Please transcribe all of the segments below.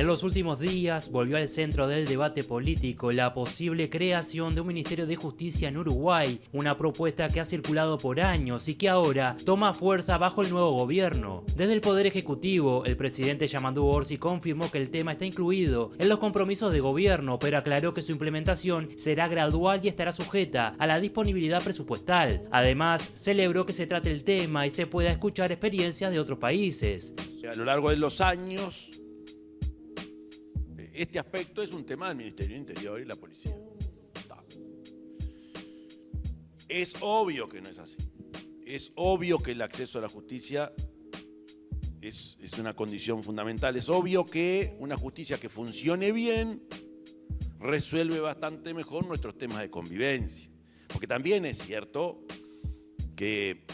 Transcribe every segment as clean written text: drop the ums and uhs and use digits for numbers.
En los últimos días volvió al centro del debate político la posible creación de un Ministerio de Justicia en Uruguay, una propuesta que ha circulado por años y que ahora toma fuerza bajo el nuevo gobierno. Desde el Poder Ejecutivo, el presidente Yamandu Orsi confirmó que el tema está incluido en los compromisos de gobierno, pero aclaró que su implementación será gradual y estará sujeta a la disponibilidad presupuestal. Además, celebró que se trate el tema y se pueda escuchar experiencias de otros países. A lo largo de los años, este aspecto es un tema del Ministerio del Interior y la Policía. Es obvio que no es así. Es obvio que el acceso a la justicia es una condición fundamental. Es obvio que una justicia que funcione bien resuelve bastante mejor nuestros temas de convivencia. Porque también es cierto que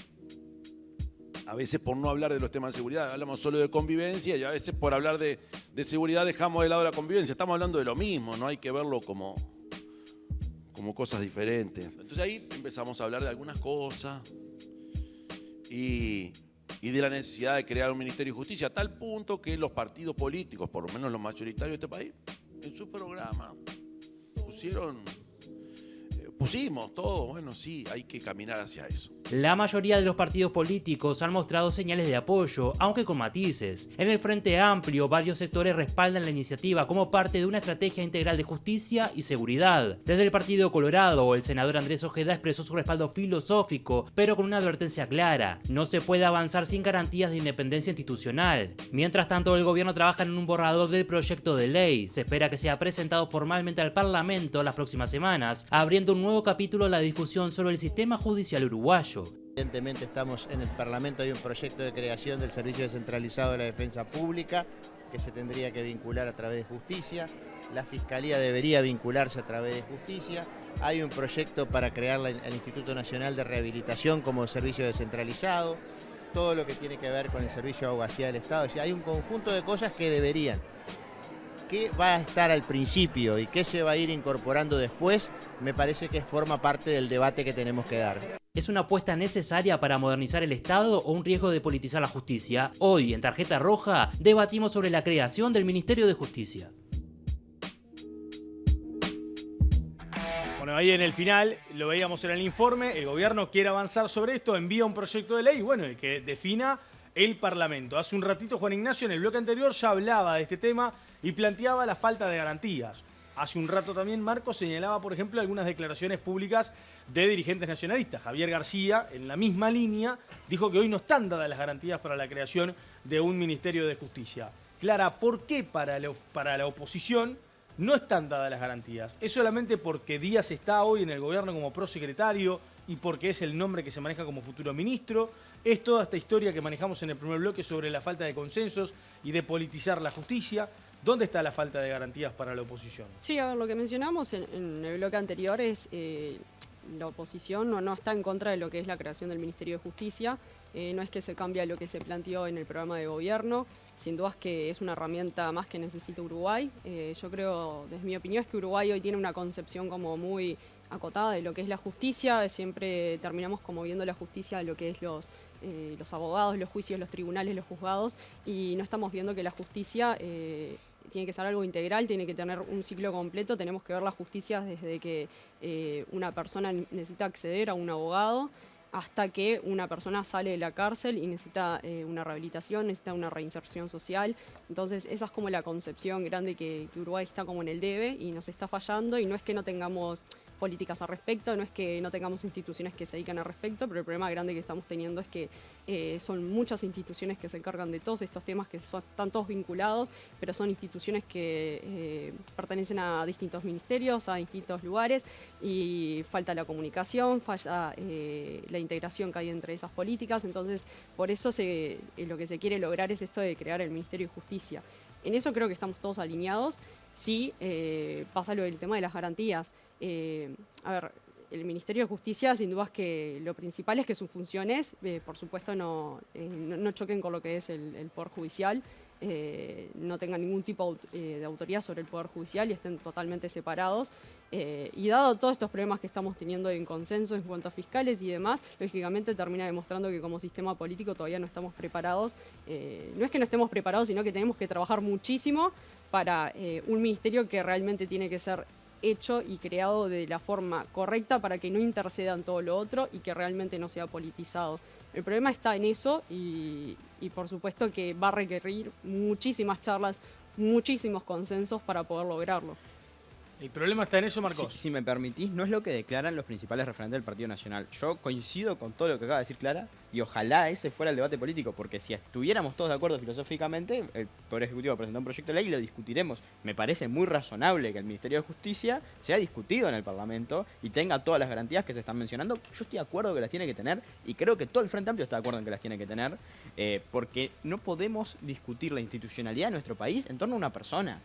a veces por no hablar de los temas de seguridad hablamos solo de convivencia y a veces por hablar de seguridad dejamos de lado la convivencia. Estamos hablando de lo mismo, no hay que verlo como cosas diferentes. Entonces ahí empezamos a hablar de algunas cosas y de la necesidad de crear un Ministerio de Justicia, a tal punto que los partidos políticos, por lo menos los mayoritarios de este país, en su programa pusimos todo, bueno, sí, hay que caminar hacia eso. La mayoría de los partidos políticos han mostrado señales de apoyo, aunque con matices. En el Frente Amplio, varios sectores respaldan la iniciativa como parte de una estrategia integral de justicia y seguridad. Desde el Partido Colorado, el senador Andrés Ojeda expresó su respaldo filosófico, pero con una advertencia clara: no se puede avanzar sin garantías de independencia institucional. Mientras tanto, el gobierno trabaja en un borrador del proyecto de ley. Se espera que sea presentado formalmente al Parlamento las próximas semanas, abriendo un nuevo capítulo a la discusión sobre el sistema judicial uruguayo. Evidentemente estamos en el Parlamento, hay un proyecto de creación del Servicio Descentralizado de la Defensa Pública que se tendría que vincular a través de justicia, la Fiscalía debería vincularse a través de justicia, hay un proyecto para crear el Instituto Nacional de Rehabilitación como servicio descentralizado, todo lo que tiene que ver con el Servicio de Abogacía del Estado, es decir, hay un conjunto de cosas que deberían. ¿Qué va a estar al principio y qué se va a ir incorporando después? Me parece que forma parte del debate que tenemos que dar. ¿Es una apuesta necesaria para modernizar el Estado o un riesgo de politizar la justicia? Hoy, en Tarjeta Roja, debatimos sobre la creación del Ministerio de Justicia. Bueno, ahí en el final, lo veíamos en el informe, el gobierno quiere avanzar sobre esto, envía un proyecto de ley, bueno, el que defina el Parlamento. Hace un ratito Juan Ignacio en el bloque anterior ya hablaba de este tema y planteaba la falta de garantías. Hace un rato también Marcos señalaba, por ejemplo, algunas declaraciones públicas de dirigentes nacionalistas. Javier García, en la misma línea, dijo que hoy no están dadas las garantías para la creación de un Ministerio de Justicia. Clara, ¿por qué para la oposición no están dadas las garantías? ¿Es solamente porque Díaz está hoy en el gobierno como prosecretario y porque es el nombre que se maneja como futuro ministro? ¿Es toda esta historia que manejamos en el primer bloque sobre la falta de consensos y de politizar la justicia? ¿Dónde está la falta de garantías para la oposición? Sí, a ver, lo que mencionamos en el bloque anterior es la oposición no está en contra de lo que es la creación del Ministerio de Justicia. No es que se cambie lo que se planteó en el programa de gobierno. Sin duda es que es una herramienta más que necesita Uruguay. Yo creo, desde mi opinión, es que Uruguay hoy tiene una concepción como muy acotada de lo que es la justicia. Siempre terminamos como viendo la justicia de lo que es los abogados, los juicios, los tribunales, los juzgados, y no estamos viendo que la justicia tiene que ser algo integral, tiene que tener un ciclo completo. Tenemos que ver la justicia desde que una persona necesita acceder a un abogado hasta que una persona sale de la cárcel y necesita una rehabilitación, necesita una reinserción social. Entonces esa es como la concepción grande que Uruguay está como en el debe y nos está fallando, y no es que no tengamos políticas al respecto, no es que no tengamos instituciones que se dedican al respecto, pero el problema grande que estamos teniendo es que son muchas instituciones que se encargan de todos estos temas, que están todos vinculados, pero son instituciones que pertenecen a distintos ministerios, a distintos lugares, y falta la comunicación, falla la integración que hay entre esas políticas. Entonces, por eso lo que se quiere lograr es esto de crear el Ministerio de Justicia. En eso creo que estamos todos alineados. Sí, pasa lo del tema de las garantías. A ver, el Ministerio de Justicia, sin duda es que lo principal es que sus funciones, por supuesto, no choquen con lo que es el Poder Judicial, no tengan ningún tipo de autoridad sobre el Poder Judicial y estén totalmente separados. Y dado todos estos problemas que estamos teniendo en consenso en cuanto a fiscales y demás, lógicamente termina demostrando que como sistema político todavía no estamos preparados. No es que no estemos preparados, sino que tenemos que trabajar muchísimo para un ministerio que realmente tiene que ser hecho y creado de la forma correcta para que no interceda en todo lo otro y que realmente no sea politizado. El problema está en eso y por supuesto que va a requerir muchísimas charlas, muchísimos consensos para poder lograrlo. El problema está en eso, Marcos. Si me permitís, no es lo que declaran los principales referentes del Partido Nacional. Yo coincido con todo lo que acaba de decir Clara y ojalá ese fuera el debate político, porque si estuviéramos todos de acuerdo filosóficamente, el Poder Ejecutivo presentó un proyecto de ley y lo discutiremos. Me parece muy razonable que el Ministerio de Justicia sea discutido en el Parlamento y tenga todas las garantías que se están mencionando. Yo estoy de acuerdo que las tiene que tener y creo que todo el Frente Amplio está de acuerdo en que las tiene que tener, porque no podemos discutir la institucionalidad de nuestro país en torno a una persona.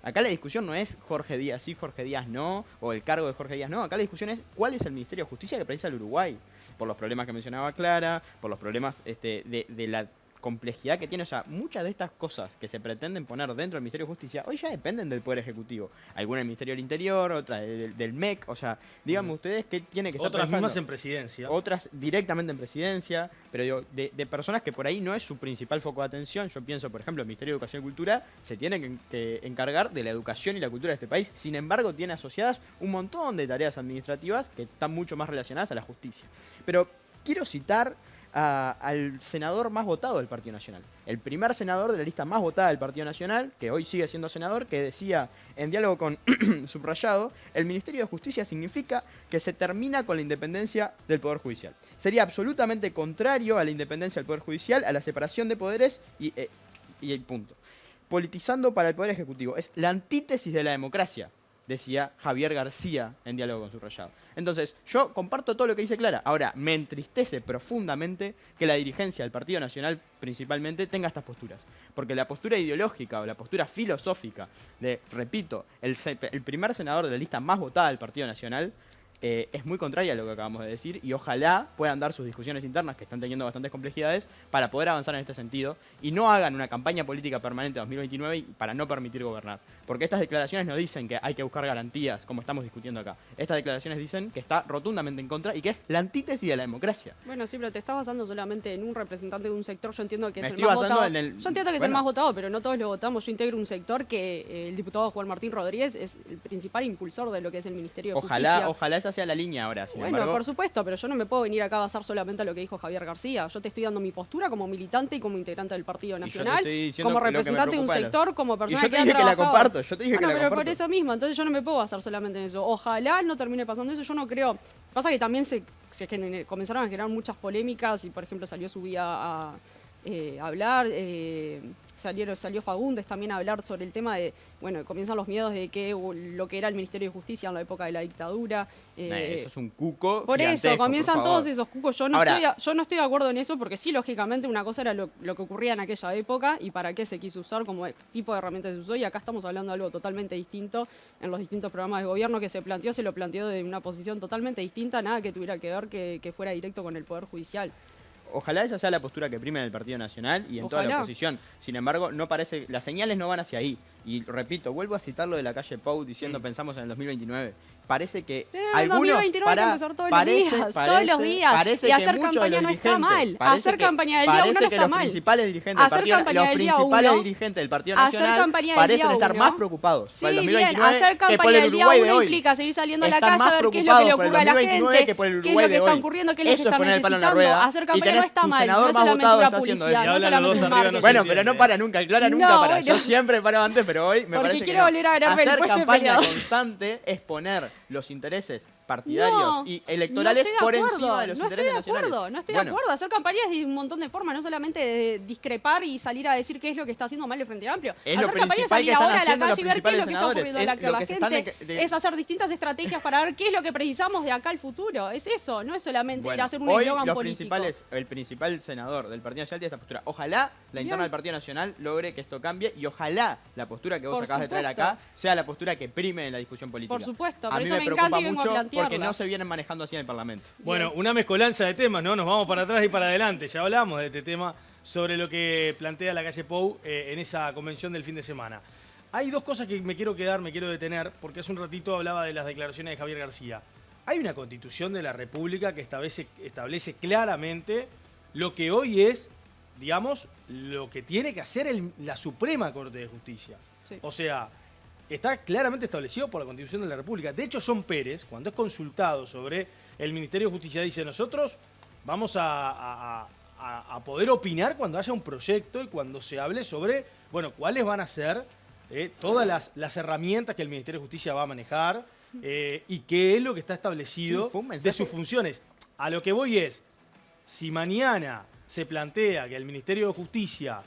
Acá la discusión no es Jorge Díaz sí, Jorge Díaz no, o el cargo de Jorge Díaz no. Acá la discusión es cuál es el Ministerio de Justicia que precisa el Uruguay. Por los problemas que mencionaba Clara, por los problemas de la complejidad que tiene. O sea, muchas de estas cosas que se pretenden poner dentro del Ministerio de Justicia hoy ya dependen del Poder Ejecutivo. Algunas del Ministerio del Interior, otras del MEC. O sea, díganme ustedes qué tiene que estar Otras pensando. mismas en presidencia. Otras directamente en presidencia, pero digo, de personas que por ahí no es su principal foco de atención. Yo pienso, por ejemplo, el Ministerio de Educación y Cultura se tiene que encargar de la educación y la cultura de este país. Sin embargo, tiene asociadas un montón de tareas administrativas que están mucho más relacionadas a la justicia. Pero quiero citar al senador más votado del Partido Nacional. El primer senador de la lista más votada del Partido Nacional, que hoy sigue siendo senador, que decía en diálogo con Subrayado, el Ministerio de Justicia significa que se termina con la independencia del Poder Judicial. Sería absolutamente contrario a la independencia del Poder Judicial, a la separación de poderes y el punto. Politizando para el Poder Ejecutivo. Es la antítesis de la democracia, decía Javier García en diálogo con Subrayado. Entonces, yo comparto todo lo que dice Clara. Ahora, me entristece profundamente que la dirigencia del Partido Nacional, principalmente, tenga estas posturas. Porque la postura ideológica o la postura filosófica de, repito, el primer senador de la lista más votada del Partido Nacional, es muy contraria a lo que acabamos de decir y ojalá puedan dar sus discusiones internas, que están teniendo bastantes complejidades, para poder avanzar en este sentido y no hagan una campaña política permanente en 2029 para no permitir gobernar. Porque estas declaraciones no dicen que hay que buscar garantías, como estamos discutiendo acá. Estas declaraciones dicen que está rotundamente en contra y que es la antítesis de la democracia. Bueno, sí, pero te estás basando solamente en un representante de un sector. Yo entiendo que Me es el estoy más basando votado. en el- Yo entiendo que es el bueno. más votado, pero no todos lo votamos. Yo integro un sector que el diputado Juan Martín Rodríguez es el principal impulsor de lo que es el Ministerio de Justicia. Ojalá esa sea la línea ahora. Sin Bueno, embargo, por supuesto, pero yo no me puedo venir acá a basar solamente a lo que dijo Javier García. Yo te estoy dando mi postura como militante y como integrante del Partido y yo te Nacional, estoy diciendo como lo que me representante de un preocupa de los- sector, como Y persona yo te que ha dije que la trabajado. comparto, yo te dije que Bueno, la pero comparto. por eso mismo, entonces yo no me puedo basar solamente en eso. Ojalá no termine pasando eso, yo no creo. Pasa que también se comenzaron a generar muchas polémicas y, por ejemplo, salió Subía a hablar, salió Fagundes también a hablar sobre el tema de, bueno, comienzan los miedos de que lo que era el Ministerio de Justicia en la época de la dictadura. Eso es un cuco Por eso, gigantesco, comienzan por favor. todos esos cucos. Yo no estoy de acuerdo en eso porque sí, lógicamente, una cosa era lo que ocurría en aquella época y para qué se quiso usar como tipo de herramienta se usó. Y acá estamos hablando de algo totalmente distinto en los distintos programas de gobierno que se lo planteó de una posición totalmente distinta, nada que tuviera que ver que fuera directo con el Poder Judicial. Ojalá esa sea la postura que prime en el Partido Nacional y en toda la Ojalá. oposición. Sin embargo, no parece, las señales no van hacia ahí. Y repito, vuelvo a citar lo de la calle Pou diciendo pensamos en el 2029. Parece que En algunos 2029 hay que empezar todos los días, parece y que hacer muchos de campaña los no está dirigentes- mal. parece Hacer que- campaña del día parece uno no que está los mal. principales dirigentes del Hacer partido, campaña los del día principales uno, dirigentes del Partido hacer Nacional campaña del parecen día estar uno. más preocupados Sí, por el bien, 2029 hacer que por campaña el del día Uruguay de uno hoy. implica seguir saliendo a la Están calle más a ver qué es lo que le preocupados por el ocurre a la 2029 gente, que por el qué es Uruguay lo que de está hoy. ocurriendo, qué es lo que Eso es están poner el palo en la necesitando. rueda. Hacer Y campaña no tenés está tu mal, senador no es más solamente votado una está haciendo publicidad, eso. no Ya es hablan los solamente dos un arriba, no marketing. se Bueno, pero no entiende. para nunca, Clara nunca No, para. bueno. Yo siempre paro antes, pero hoy me Porque parece que quiero no. volver a ganarme el Hacer puesto de campaña peleador. constante es poner los intereses partidarios No, y electorales no estoy de por acuerdo, encima de los no intereses estoy de nacionales. acuerdo, no estoy Bueno, de acuerdo. Hacer campañas de un montón de formas, no solamente de discrepar y salir a decir qué es lo que está haciendo mal el Frente Amplio. Es lo Hacer campañas es principal salir que están ahora a la haciendo los calle y ver qué es lo que está principales ocurriendo en senadores, la es lo que se están gente. Es hacer distintas estrategias para ver qué es lo que precisamos de acá al futuro. Es eso, no es solamente ir Bueno, a hacer un hoy eslogan los político. el principal senador del Partido Nacional tiene esta postura. Ojalá la interna Bien. del Partido Nacional logre que esto cambie y ojalá la postura que vos Por acabas de traer supuesto. acá sea la postura que prime en la discusión política. Por supuesto, A por mí eso me me preocupa encanta y vengo a mucho porque plantearla. no se vienen manejando así en el Parlamento. Bueno, una mezcolanza de temas, ¿no? Nos vamos para atrás y para adelante. Ya hablamos de este tema sobre lo que plantea la calle Pou en esa convención del fin de semana. Hay dos cosas que me quiero detener, porque hace un ratito hablaba de las declaraciones de Javier García. Hay una constitución de la República que establece claramente lo que hoy es digamos, lo que tiene que hacer la Suprema Corte de Justicia. Sí. O sea, está claramente establecido por la Constitución de la República. De hecho, John Pérez, cuando es consultado sobre el Ministerio de Justicia, dice, nosotros vamos a poder opinar cuando haya un proyecto y cuando se hable sobre, bueno, cuáles van a ser todas las herramientas que el Ministerio de Justicia va a manejar y qué es lo que está establecido de sus funciones. A lo que voy es, si mañana se plantea que el Ministerio de Justicia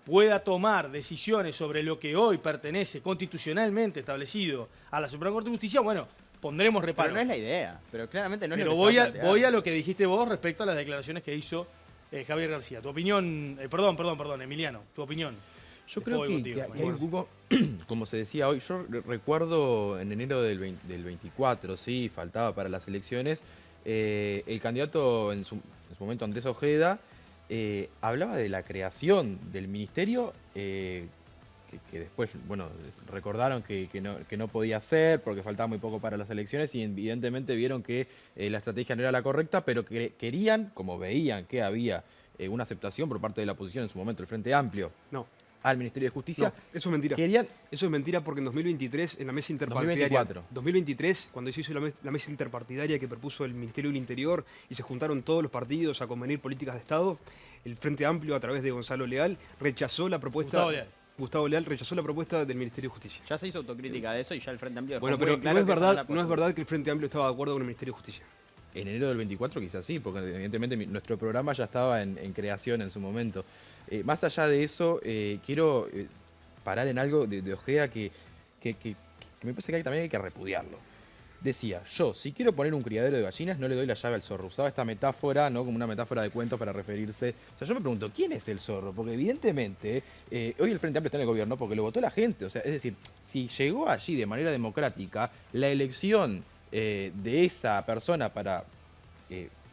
pueda tomar decisiones sobre lo que hoy pertenece constitucionalmente establecido a la Suprema Corte de Justicia, bueno, pondremos reparo. Pero no es la idea, pero claramente no es Pero lo que se va a plantear. voy a lo que dijiste vos respecto a las declaraciones que hizo Javier García. Tu opinión, perdón, Emiliano, tu opinión. Yo Después creo voy que contigo, hay un poco, como se decía hoy, yo recuerdo en enero del 24, sí, faltaba para las elecciones, el candidato en su momento, Andrés Ojeda, hablaba de la creación del ministerio, que después, bueno, recordaron que no podía ser porque faltaba muy poco para las elecciones y evidentemente vieron que la estrategia no era la correcta, pero que querían, como veían que había una aceptación por parte de la oposición en su momento, el Frente Amplio, No. al Ministerio de Justicia, No, eso es mentira. querían... Eso es mentira porque en 2023, en la mesa interpartidaria... 2024. 2023, cuando se hizo la mesa interpartidaria que propuso el Ministerio del Interior y se juntaron todos los partidos a convenir políticas de Estado, el Frente Amplio, a través de Gonzalo Leal, rechazó la propuesta... Gustavo Leal rechazó la propuesta del Ministerio de Justicia. Ya se hizo autocrítica de eso y ya el Frente Amplio dejó Bueno, muy pero en claro no es que esa verdad, no es verdad que el Frente Amplio estaba de acuerdo con el Ministerio de Justicia. En enero del 24 quizás sí, porque evidentemente nuestro programa ya estaba en creación en su momento. Más allá de eso, quiero parar en algo de Ojeda que me parece que también hay que repudiarlo. Decía, yo, si quiero poner un criadero de gallinas, no le doy la llave al zorro. Usaba esta metáfora, ¿no? Como una metáfora de cuentos para referirse. O sea, yo me pregunto, ¿quién es el zorro? Porque evidentemente, hoy el Frente Amplio está en el gobierno porque lo votó la gente. O sea, es decir, si llegó allí de manera democrática, la elección de esa persona para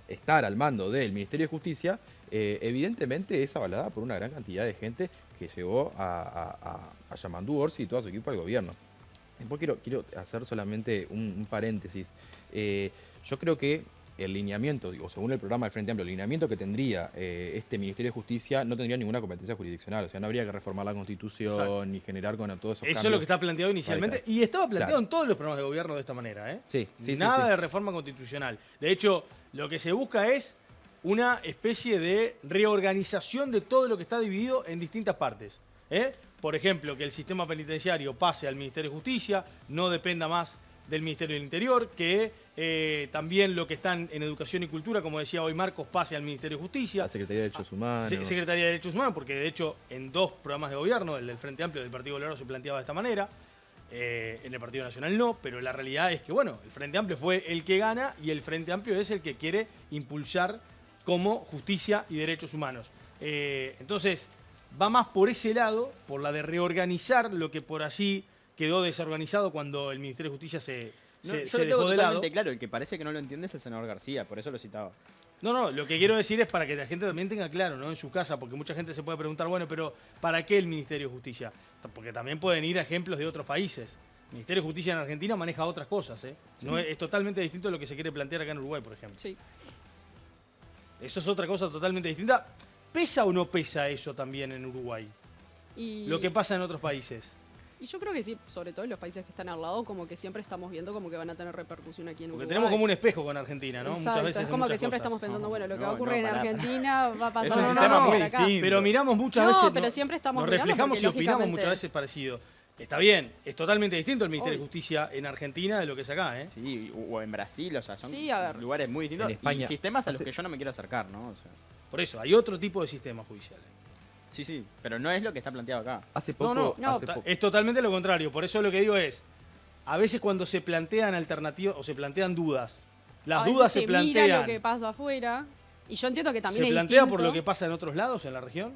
estar al mando del Ministerio de Justicia, evidentemente es avalada por una gran cantidad de gente que llevó a Yamandú Orsi y todo su equipo al gobierno. Después quiero hacer solamente un paréntesis. Yo creo que el lineamiento, digo, según el programa del Frente Amplio, el lineamiento que tendría este Ministerio de Justicia no tendría ninguna competencia jurisdiccional. O sea, no habría que reformar la Constitución. Exacto. Ni generar con todos esos cambios. Eso es lo que está planteado inicialmente y estaba planteado en todos los programas de gobierno de esta manera. Sí, Nada de reforma constitucional. De hecho, lo que se busca es una especie de reorganización de todo lo que está dividido en distintas partes. Por ejemplo, que el sistema penitenciario pase al Ministerio de Justicia, no dependa más del Ministerio del Interior, que también lo que están en Educación y Cultura, como decía hoy Marcos, pase al Ministerio de Justicia. La Secretaría de Derechos Humanos. Secretaría de Derechos Humanos, porque de hecho en dos programas de gobierno, el del Frente Amplio y del Partido Colorado, se planteaba de esta manera. En el Partido Nacional no, pero la realidad es que, bueno, el Frente Amplio fue el que gana y el Frente Amplio es el que quiere impulsar como justicia y derechos humanos. Entonces, va más por ese lado, por la de reorganizar lo que por allí quedó desorganizado cuando el Ministerio de Justicia se yo lo dejó tengo de lado. totalmente claro, el que parece que no lo entiende es el senador García, por eso lo citaba. No, lo que quiero decir es para que la gente también tenga claro, ¿no? En su casa, porque mucha gente se puede preguntar, bueno, pero ¿para qué el Ministerio de Justicia? Porque también pueden ir a ejemplos de otros países. El Ministerio de Justicia en Argentina maneja otras cosas, ¿eh? Sí. No es totalmente distinto de lo que se quiere plantear acá en Uruguay, por ejemplo. Sí. Eso es otra cosa totalmente distinta. ¿Pesa o no pesa eso también en Uruguay? Lo que pasa en otros países. Y yo creo que sí, sobre todo en los países que están al lado, como que siempre estamos viendo como que van a tener repercusión aquí en Uruguay. Porque tenemos como un espejo con Argentina, ¿no? Exacto, muchas veces es como que siempre estamos pensando, bueno, lo que va a ocurrir en Argentina va a pasar en Uruguay acá. Pero miramos muchas veces, pero siempre estamos nos reflejamos y opinamos muchas veces parecido. Está bien, es totalmente distinto el Ministerio de Justicia en Argentina de lo que es acá, ¿eh? Sí, o en Brasil, o sea, son lugares muy distintos. En España, y sistemas a los que yo no me quiero acercar, ¿no? O sea. Por eso, hay otro tipo de sistemas judiciales. Sí, pero no es lo que está planteado acá. Hace poco, es totalmente lo contrario. Por eso lo que digo es, a veces cuando se plantean alternativas o se plantean dudas, las dudas se plantean. Mira lo que pasa afuera y yo entiendo que también se plantea por lo que pasa en otros lados en la región.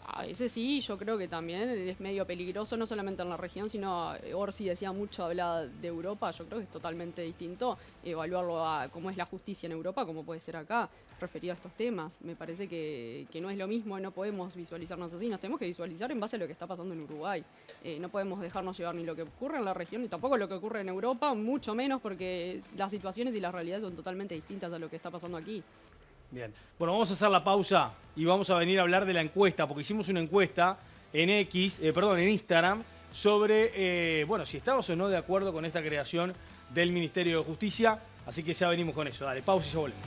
A veces sí, yo creo que también es medio peligroso, no solamente en la región, sino Orsi decía mucho, hablaba de Europa, yo creo que es totalmente distinto evaluarlo a cómo es la justicia en Europa, como puede ser acá, referido a estos temas. Me parece que no es lo mismo, no podemos visualizarnos así, nos tenemos que visualizar en base a lo que está pasando en Uruguay. No podemos dejarnos llevar ni lo que ocurre en la región, ni tampoco lo que ocurre en Europa, mucho menos porque las situaciones y las realidades son totalmente distintas a lo que está pasando aquí. Bien. Bueno, vamos a hacer la pausa y vamos a venir a hablar de la encuesta, porque hicimos una encuesta en en Instagram, sobre, si estabas o no de acuerdo con esta creación del Ministerio de Justicia. Así que ya venimos con eso. Dale, pausa y ya volvemos.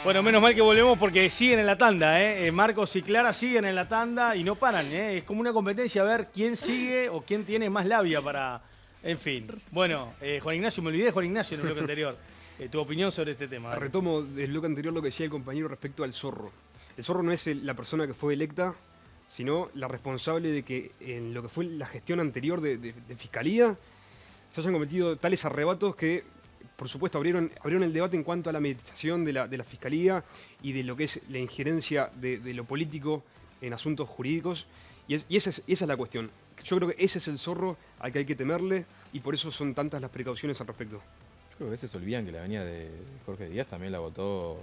Bueno, menos mal que volvemos porque siguen en la tanda, Marcos y Clara siguen en la tanda y no paran, Es como una competencia a ver quién sigue o quién tiene más labia para... En fin. Bueno, Juan Ignacio, me olvidé de Juan Ignacio en el bloque anterior. Tu opinión sobre este tema. Dale. Retomo del bloque anterior lo que decía el compañero respecto al zorro. El zorro no es la persona que fue electa, sino la responsable de que en lo que fue la gestión anterior de Fiscalía se hayan cometido tales arrebatos que, por supuesto, abrieron el debate en cuanto a la mediatización de la Fiscalía y de lo que es la injerencia de lo político en asuntos jurídicos. Y esa es la cuestión. Yo creo que ese es el zorro al que hay que temerle y por eso son tantas las precauciones al respecto. Yo creo que a veces olvidan que la venida de Jorge Díaz también la votó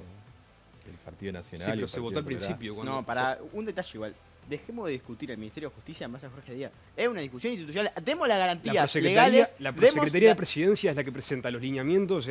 el Partido Nacional. Sí, pero se votó al principio. No, para un detalle igual. Dejemos de discutir el Ministerio de Justicia en base a Jorge Díaz. Es una discusión institucional. Demos las garantías legales. La Prosecretaría de Presidencia es la que presenta los lineamientos.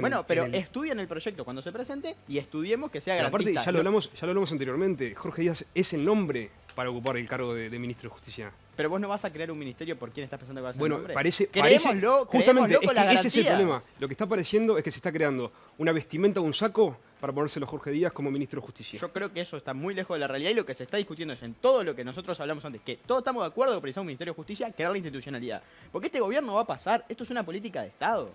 Estudien el proyecto cuando se presente y estudiemos que sea garantista. Aparte, ya lo hablamos anteriormente. Jorge Díaz es el nombre para ocupar el cargo de Ministro de Justicia. Pero vos no vas a crear un ministerio por quién estás pensando que va a ser el nombre. Justamente, con ese es el problema. Lo que está apareciendo es que se está creando una vestimenta o un saco para ponérselo a Jorge Díaz como Ministro de Justicia. Yo creo que eso está muy lejos de la realidad y lo que se está discutiendo es en todo lo que nosotros hablamos antes, que todos estamos de acuerdo que precisamos un Ministerio de Justicia, crear la institucionalidad. Porque este gobierno va a pasar, esto es una política de Estado.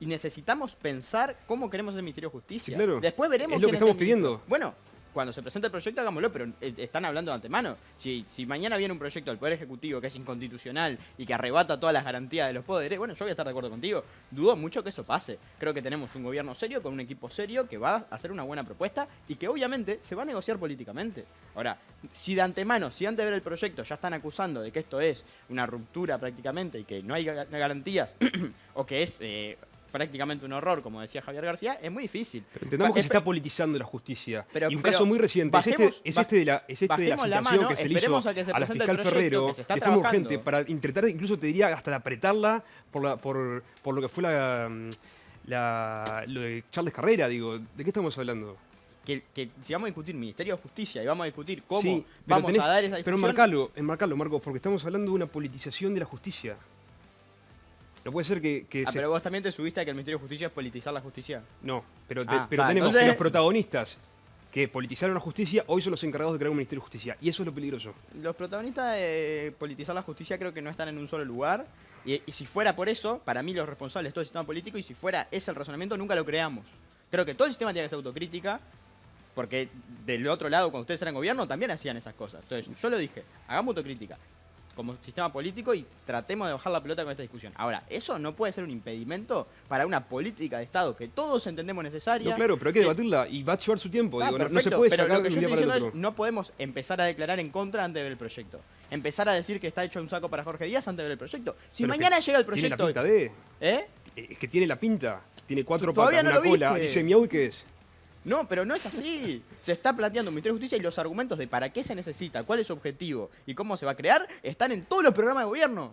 Y necesitamos pensar cómo queremos el Ministerio de Justicia. Sí, claro. Después veremos es lo que estamos pidiendo. Bueno, cuando se presente el proyecto hagámoslo, pero están hablando de antemano. Si mañana viene un proyecto del Poder Ejecutivo que es inconstitucional y que arrebata todas las garantías de los poderes, bueno, yo voy a estar de acuerdo contigo. Dudo mucho que eso pase. Creo que tenemos un gobierno serio, con un equipo serio, que va a hacer una buena propuesta y que obviamente se va a negociar políticamente. Ahora, si de antemano, si antes de ver el proyecto ya están acusando de que esto es una ruptura prácticamente y que no hay garantías o que es... prácticamente un horror, como decía Javier García, es muy difícil. Pero entendamos que se está politizando la justicia. Y un caso muy reciente es este de la citación que se le hizo a la fiscal Ferrero de forma urgente para intentar, incluso te diría, hasta apretarla por lo que fue lo de Charles Carrera. Digo, ¿de qué estamos hablando? Que si vamos a discutir Ministerio de Justicia y vamos a discutir cómo vamos a dar esa discusión... Pero enmarcalo, Marcos, porque estamos hablando de una politización de la justicia. No puede ser que pero vos también te subiste a que el Ministerio de Justicia es politizar la justicia. No, pero tenemos que los protagonistas que politizaron la justicia hoy son los encargados de crear un Ministerio de Justicia. Y eso es lo peligroso. Los protagonistas de politizar la justicia creo que no están en un solo lugar. Y si fuera por eso, para mí los responsables de todo el sistema político, y si fuera ese el razonamiento, nunca lo creamos. Creo que todo el sistema tiene que ser autocrítica, porque del otro lado, cuando ustedes eran gobierno, también hacían esas cosas. Entonces, yo lo dije, hagamos autocrítica como sistema político y tratemos de bajar la pelota con esta discusión. Ahora, eso no puede ser un impedimento para una política de Estado que todos entendemos necesaria. No, claro, pero hay que debatirla y va a llevar su tiempo. No se puede sacar de un día para el otro. No podemos empezar a declarar en contra antes de ver el proyecto. Empezar a decir que está hecho un saco para Jorge Díaz antes de ver el proyecto. Si mañana llega el proyecto... Tiene la pinta Es que tiene la pinta. Tiene 4 patas, una cola. Dice miau y ¿qué es? No, pero no es así. Se está planteando un Ministerio de Justicia y los argumentos de para qué se necesita, cuál es su objetivo y cómo se va a crear están en todos los programas de gobierno.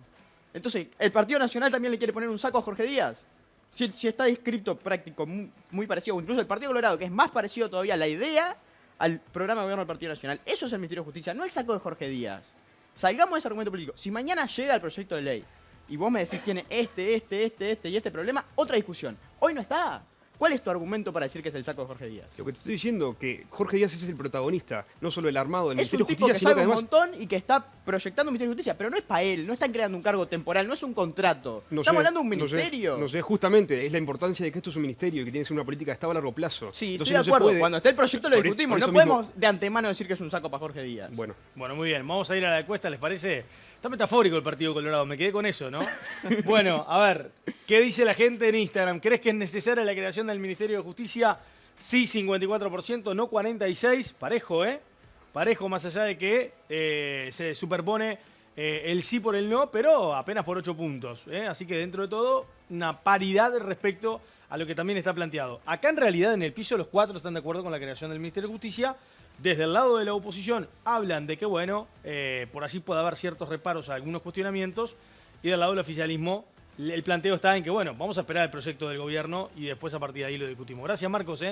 Entonces, ¿el Partido Nacional también le quiere poner un saco a Jorge Díaz? Si está descrito práctico muy parecido, o incluso el Partido Colorado, que es más parecido todavía a la idea al programa de gobierno del Partido Nacional. Eso es el Ministerio de Justicia, no el saco de Jorge Díaz. Salgamos de ese argumento político. Si mañana llega el proyecto de ley y vos me decís tiene este y este problema, otra discusión. Hoy no está. ¿Cuál es tu argumento para decir que es el saco de Jorge Díaz? Lo que te estoy diciendo que Jorge Díaz es el protagonista, no solo el armado del Ministerio de Justicia, sino que además... Es un tipo que sabe un montón y que está proyectando un Ministerio de Justicia, pero no es para él, no están creando un cargo temporal, no es un contrato. Estamos hablando de un ministerio. No sé, justamente, es la importancia de que esto es un ministerio y que tiene que ser una política de Estado a largo plazo. Sí, entonces, estoy de acuerdo, cuando esté el proyecto lo discutimos, no podemos de antemano decir que es un saco para Jorge Díaz. Bueno, muy bien, vamos a ir a la encuesta, ¿les parece? Está metafórico el Partido Colorado, me quedé con eso, ¿no? Bueno, a ver, ¿qué dice la gente en Instagram? ¿Crees que es necesaria la creación del Ministerio de Justicia? Sí, 54%, no 46%. Parejo, ¿eh? Parejo, más allá de que se superpone el sí por el no, pero apenas por 8 puntos. Así que dentro de todo, una paridad respecto a lo que también está planteado. Acá en realidad, en el piso, los 4 están de acuerdo con la creación del Ministerio de Justicia. Desde el lado de la oposición hablan de que, bueno, por allí puede haber ciertos reparos a algunos cuestionamientos. Y del lado del oficialismo el planteo está en que, bueno, vamos a esperar el proyecto del gobierno y después a partir de ahí lo discutimos. Gracias, Marcos.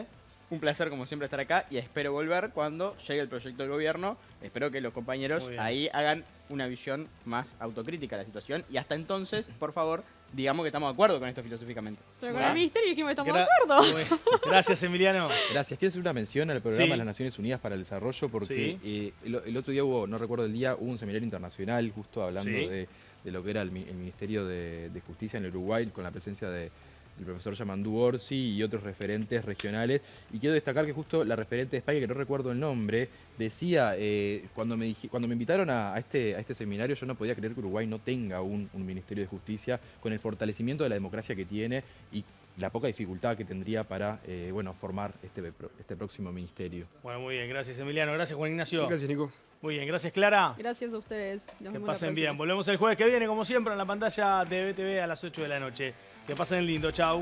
Un placer, como siempre, estar acá y espero volver cuando llegue el proyecto del gobierno. Espero que los compañeros ahí hagan una visión más autocrítica de la situación y hasta entonces, por favor, digamos que estamos de acuerdo con esto filosóficamente. Pero con el ministerio dijimos que estamos de acuerdo. Gracias, Emiliano. Gracias. Quiero hacer una mención al programa de las Naciones Unidas para el Desarrollo porque el otro día no recuerdo el día, hubo un seminario internacional justo hablando de lo que era el Ministerio de Justicia en el Uruguay con la presencia del profesor Yamandú Orsi y otros referentes regionales. Y quiero destacar que justo la referente de España, que no recuerdo el nombre, decía, cuando me invitaron a este seminario, yo no podía creer que Uruguay no tenga un Ministerio de Justicia con el fortalecimiento de la democracia que tiene y la poca dificultad que tendría para formar este próximo ministerio. Bueno, muy bien. Gracias, Emiliano. Gracias, Juan Ignacio. Gracias, Nico. Muy bien. Gracias, Clara. Gracias a ustedes. Que pasen bien. Volvemos el jueves que viene, como siempre, en la pantalla de BTV a las 8 de la noche. Que pasen lindo. Chau.